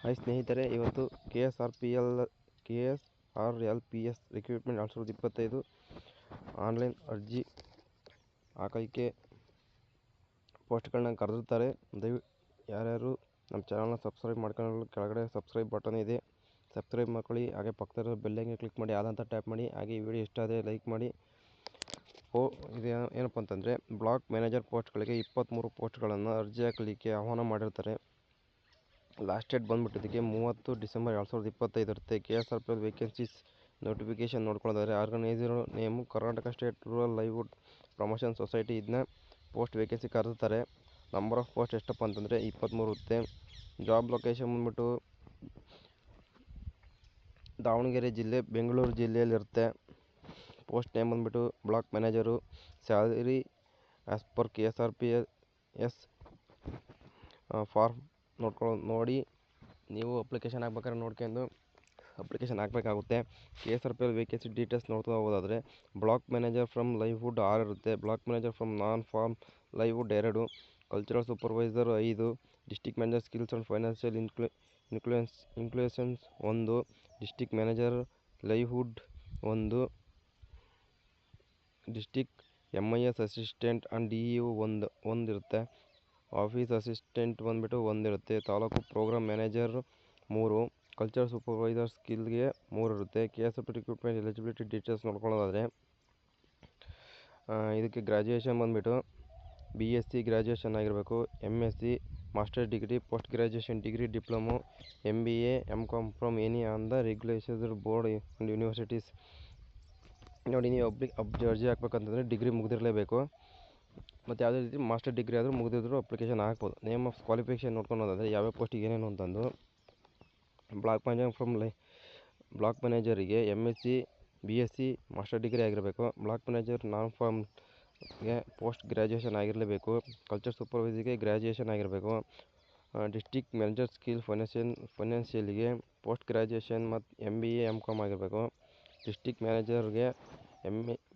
Hi ಸ್ನೇಹಿತರೆ, ಇವತ್ತು KSRLPS recruitment 2025 online ಅರ್ಜಿ ಹಾಕಲಿಕ್ಕೆ ಪೋಸ್ಟ್ಗಳನ್ನ ಕರೆದಿರ್ತಾರೆ. ಯಾರ್ಯಾರು ನಮ್ಮ ಚಾನಲ್ನ ಸಬ್ಸ್ಕ್ರೈಬ್ ಮಾಡ್ಕೊಳ್ಳಲು ಕೆಳಗಡೆ ಸಬ್ಸ್ಕ್ರೈಬ್ ಬಟನ್ ಇದೆ, ಸಬ್ಸ್ಕ್ರೈಬ್ ಮಾಡ್ಕೊಳ್ಳಿ. ಹಾಗೆ ಪಕ್ಕದ ಬೆಲ್ಲೈಕನ್ ಕ್ಲಿಕ್ ಮಾಡಿ, ಆದಂಥ ಟ್ಯಾಪ್ ಮಾಡಿ. ಹಾಗೆ ಈ ವಿಡಿಯೋ ಇಷ್ಟ ಆದರೆ ಲೈಕ್ ಮಾಡಿ. ಇದು ಏನಪ್ಪ ಅಂತಂದರೆ, ಬ್ಲಾಕ್ ಮ್ಯಾನೇಜರ್ ಪೋಸ್ಟ್ಗಳಿಗೆ 23 ಪೋಸ್ಟ್ಗಳನ್ನು ಅರ್ಜಿ ಹಾಕಲಿಕ್ಕೆ ಆಹ್ವಾನ ಮಾಡಿರ್ತಾರೆ. ಲಾಸ್ಟ್ ಡೇಟ್ ಬಂದುಬಿಟ್ಟಿದ್ದಕ್ಕೆ 30 ಡಿಸೆಂಬರ್ 2025 ಇರುತ್ತೆ. KSRPL ವೇಕೆನ್ಸೀಸ್ ನೋಟಿಫಿಕೇಶನ್ ನೋಡ್ಕೊಳ್ಳೋದಾದರೆ, organiser name Karnataka state rural livelihood promotion society. ಇದನ್ನ ಪೋಸ್ಟ್ ವೇಕೆನ್ಸಿ ಕರೆದುತ್ತಾರೆ. ನಂಬರ್ ಆಫ್ ಪೋಸ್ಟ್ ಎಷ್ಟಪ್ಪ ಅಂತಂದರೆ 23 ಇರುತ್ತೆ. ಜಾಬ್ ಲೊಕೇಶನ್ ಬಂದುಬಿಟ್ಟು ದಾವಣಗೆರೆ ಜಿಲ್ಲೆ, ಬೆಂಗಳೂರು ಜಿಲ್ಲೆಯಲ್ಲಿರುತ್ತೆ. ಪೋಸ್ಟ್ ನೇಮ್ ಬಂದುಬಿಟ್ಟು block manager. Salary as per KSRPS form ನೋಡಿ ನೀವು ಅಪ್ಲಿಕೇಶನ್ ಹಾಕ್ಬೇಕಾದ್ರೆ ನೋಡ್ಕೊಂಡು ಅಪ್ಲಿಕೇಶನ್ ಹಾಕಬೇಕಾಗುತ್ತೆ. KSRPL ವೇಕೆನ್ಸಿ ಡೀಟೇಲ್ಸ್ ನೋಡ್ತಾ ಹೋಗೋದಾದರೆ, ಬ್ಲಾಕ್ ಮ್ಯಾನೇಜರ್ ಫ್ರಮ್ ಲೈವ್ಲಿಹುಡ್ 6 ಇರುತ್ತೆ. Block manager from non farm livelihood 2, cultural supervisor 5, district manager skills and financial inclusions 1, district manager livelihood 1, district MIS assistant and DEO 1 ಇರುತ್ತೆ. Office assistant ಬಂದುಬಿಟ್ಟು 1 ಇರುತ್ತೆ. Taluk programme manager 3, cultural supervisor ಸ್ಕಿಲ್ಗೆ 3 ಇರುತ್ತೆ. KSRPL recruitment eligibility details ನೋಡ್ಕೊಳ್ಳೋದಾದರೆ, ಇದಕ್ಕೆ graduation ಬಂದುಬಿಟ್ಟು BSc graduation ಆಗಿರಬೇಕು. MSc master degree, post graduation degree, diploma, MBA, MCom from any on the regulation board and universities. ನೋಡಿ, ನೀವು ಅರ್ಜಿ ಹಾಕ್ಬೇಕಂತಂದರೆ ಡಿಗ್ರಿ ಮುಗಿದಿರಲೇಬೇಕು. ಮತ್ತು ಯಾವುದೇ ರೀತಿ ಮಾಸ್ಟರ್ ಡಿಗ್ರಿ ಆದರೂ ಮುಗಿದಿದ್ರು ಅಪ್ಲಿಕೇಶನ್ ಹಾಕ್ಬೋದು. ನೇಮ್ ಆಫ್ ಕ್ವಾಲಿಫಿಕೇಷನ್ ನೋಡ್ಕೊಳೋದಾದರೆ, ಯಾವ್ಯಾವ ಪೋಸ್ಟಿಗೆ ಏನೇನು ಅಂತಂದು, ಬ್ಲಾಕ್ ಮ್ಯಾನೇಜರಿಗೆ MSc BSc ಮಾಸ್ಟರ್ ಡಿಗ್ರಿ ಆಗಿರಬೇಕು. ಬ್ಲಾಕ್ ಮ್ಯಾನೇಜರ್ ನಾನ್ ಫಾರ್ಮ್ಗೆ ಪೋಸ್ಟ್ ಗ್ರ್ಯಾಜುಯೇಷನ್ ಆಗಿರಲೇಬೇಕು. ಕಲ್ಚರ್ ಸೂಪರ್ವೈಸರ್ಗೆ ಗ್ರ್ಯಾಜುಯೇಷನ್ ಆಗಿರಬೇಕು. ಡಿಸ್ಟ್ರಿಕ್ಟ್ ಮ್ಯಾನೇಜರ್ ಸ್ಕಿಲ್ ಫೈನಾನ್ಷಿಯಲ್ಗೆ ಪೋಸ್ಟ್ ಗ್ರ್ಯಾಜುಯೇಷನ್ ಮತ್ತು MBA MCom ಆಗಿರಬೇಕು. ಡಿಸ್ಟ್ರಿಕ್ಟ್ ಮ್ಯಾನೇಜರ್ಗೆ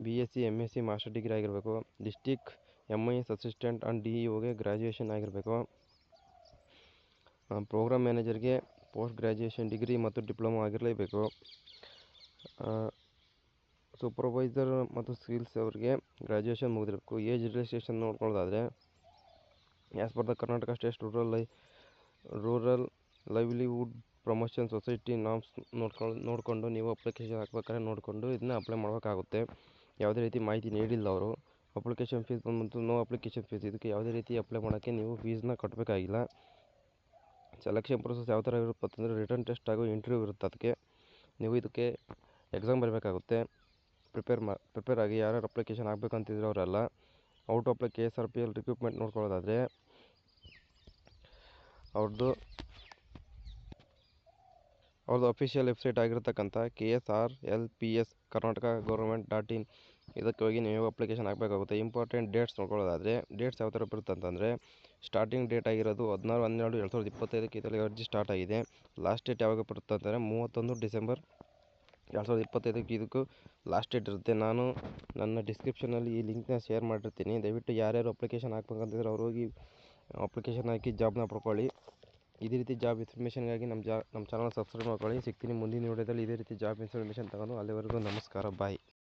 BSc MSc ಮಾಸ್ಟರ್ ಡಿಗ್ರಿ ಆಗಿರಬೇಕು. ಡಿಸ್ಟ್ರಿಕ್ಟ್ MIS ಅಸಿಸ್ಟೆಂಟ್ ಆ್ಯಂಡ್ DEOಗೆ ಗ್ರ್ಯಾಜುಯೇಷನ್ ಆಗಿರಬೇಕು. ಪ್ರೋಗ್ರಾಮ್ ಮ್ಯಾನೇಜರ್ಗೆ ಪೋಸ್ಟ್ ಗ್ರ್ಯಾಜುಯೇಷನ್ ಡಿಗ್ರಿ ಮತ್ತು ಡಿಪ್ಲೊಮೊ ಆಗಿರಲೇಬೇಕು. ಸೂಪರ್ವೈಸರ್ ಮತ್ತು ಸ್ಕಿಲ್ಸ್ ಅವರಿಗೆ ಗ್ರ್ಯಾಜುಯೇಷನ್ ಮುಗಿದಿರಬೇಕು. ಏಜ್ ರಿಲ್ಯಾಕ್ಸೇಷನ್ ನೋಡ್ಕೊಳ್ಳೋದಾದರೆ, as per the Karnataka state rural livelihood promotion society norms ನೋಡಿಕೊಂಡು ನೀವು ಅಪ್ಲಿಕೇಶನ್ ಹಾಕ್ಬೇಕಾದ್ರೆ ನೋಡಿಕೊಂಡು ಇದನ್ನ ಅಪ್ಲೈ ಮಾಡಬೇಕಾಗುತ್ತೆ. ಯಾವುದೇ ರೀತಿ ಮಾಹಿತಿ ನೀಡಿಲ್ಲ ಅವರು. ಅಪ್ಲಿಕೇಶನ್ ಫೀಸ್ ಬಂದ್ಬಿಟ್ಟು ನೋ ಅಪ್ಲಿಕೇಶನ್ ಫೀಸ್. ಇದಕ್ಕೆ ಯಾವುದೇ ರೀತಿ ಅಪ್ಲೈ ಮಾಡೋಕ್ಕೆ ನೀವು ಫೀಸ್ನ ಕಟ್ಟಬೇಕಾಗಿಲ್ಲ. ಸೆಲೆಕ್ಷನ್ ಪ್ರೊಸೆಸ್ ಯಾವ ಥರ ಇರುತ್ತೆ ಅಂತಂದರೆ, ರಿಟರ್ನ್ ಟೆಸ್ಟ್ ಹಾಗೂ ಇಂಟರ್ವ್ಯೂ ಇರುತ್ತೆ. ಅದಕ್ಕೆ ನೀವು ಇದಕ್ಕೆ ಎಕ್ಸಾಮ್ ಬರಬೇಕಾಗುತ್ತೆ. ಪ್ರಿಪೇರ್ ಆಗಿ. ಯಾರ್ಯಾರು ಅಪ್ಲಿಕೇಶನ್ ಹಾಕ್ಬೇಕಂತಿದ್ರೆ ಅವರೆಲ್ಲ ಔಟ್ ಅಪ್ಲೈ KSRPL ರಿಕ್ರೂಟ್ಮೆಂಟ್ ನೋಡ್ಕೊಳ್ಳೋದಾದರೆ, ಅವ್ರದ್ದು ಅಫಿಷಿಯಲ್ ವೆಬ್ಸೈಟ್ ಆಗಿರ್ತಕ್ಕಂಥ KSRLPS ಕರ್ನಾಟಕ ಗೌರ್ಮೆಂಟ್.in ಇದಕ್ಕೆ ಹೋಗಿ ನೀವು ಅಪ್ಲಿಕೇಶನ್ ಹಾಕಬೇಕಾಗುತ್ತೆ. ಇಂಪಾರ್ಟೆಂಟ್ ಡೇಟ್ಸ್ ನೋಡ್ಕೊಳ್ಳೋದಾದರೆ, ಡೇಟ್ಸ್ ಯಾವ ಥರ ಬರುತ್ತೆ ಅಂತಂದರೆ, ಸ್ಟಾರ್ಟಿಂಗ್ ಡೇಟ್ ಆಗಿರೋದು 16/12/2025 ಇದರಲ್ಲಿ ಅರ್ಜಿ ಸ್ಟಾರ್ಟ್ ಆಗಿದೆ. ಲಾಸ್ಟ್ ಡೇಟ್ ಯಾವಾಗ ಬರುತ್ತೆ ಅಂತಂದರೆ 31 ಡಿಸೆಂಬರ್ 2025 ಇದಕ್ಕೂ ಲಾಸ್ಟ್ ಡೇಟ್ ಇರುತ್ತೆ. ನಾನು ನನ್ನ ಡಿಸ್ಕ್ರಿಪ್ಷನಲ್ಲಿ ಈ ಲಿಂಕ್ನ ಶೇರ್ ಮಾಡಿರ್ತೀನಿ. ದಯವಿಟ್ಟು ಯಾರ್ಯಾರು ಅಪ್ಲಿಕೇಶನ್ ಹಾಕ್ಬೇಕಂತಿದ್ರೆ ಅವ್ರು ಹೋಗಿ ಅಪ್ಲಿಕೇಶನ್ ಹಾಕಿ ಜಾಬ್ನ ಪಡ್ಕೊಳ್ಳಿ. ಇದೇ ರೀತಿ ಜಾಬ್ ಇನ್ಫಾರ್ಮೇಷನ್ಗಾಗಿ ನಮ್ಮ ಚಾನಲ್ ಸಬ್ಸ್ಕ್ರೈಬ್ ಮಾಡ್ಕೊಳ್ಳಿ. ಸಿಗ್ತೀನಿ ಮುಂದಿನ ವಿಡಿಯೋದಲ್ಲಿ ಇದೇ ರೀತಿ ಜಾಬ್ ಇನ್ಫಾರ್ಮೇಷನ್ ತಗೊಂಡು. ಅಲ್ಲಿವರೆಗೂ ನಮಸ್ಕಾರ, ಬಾಯ್.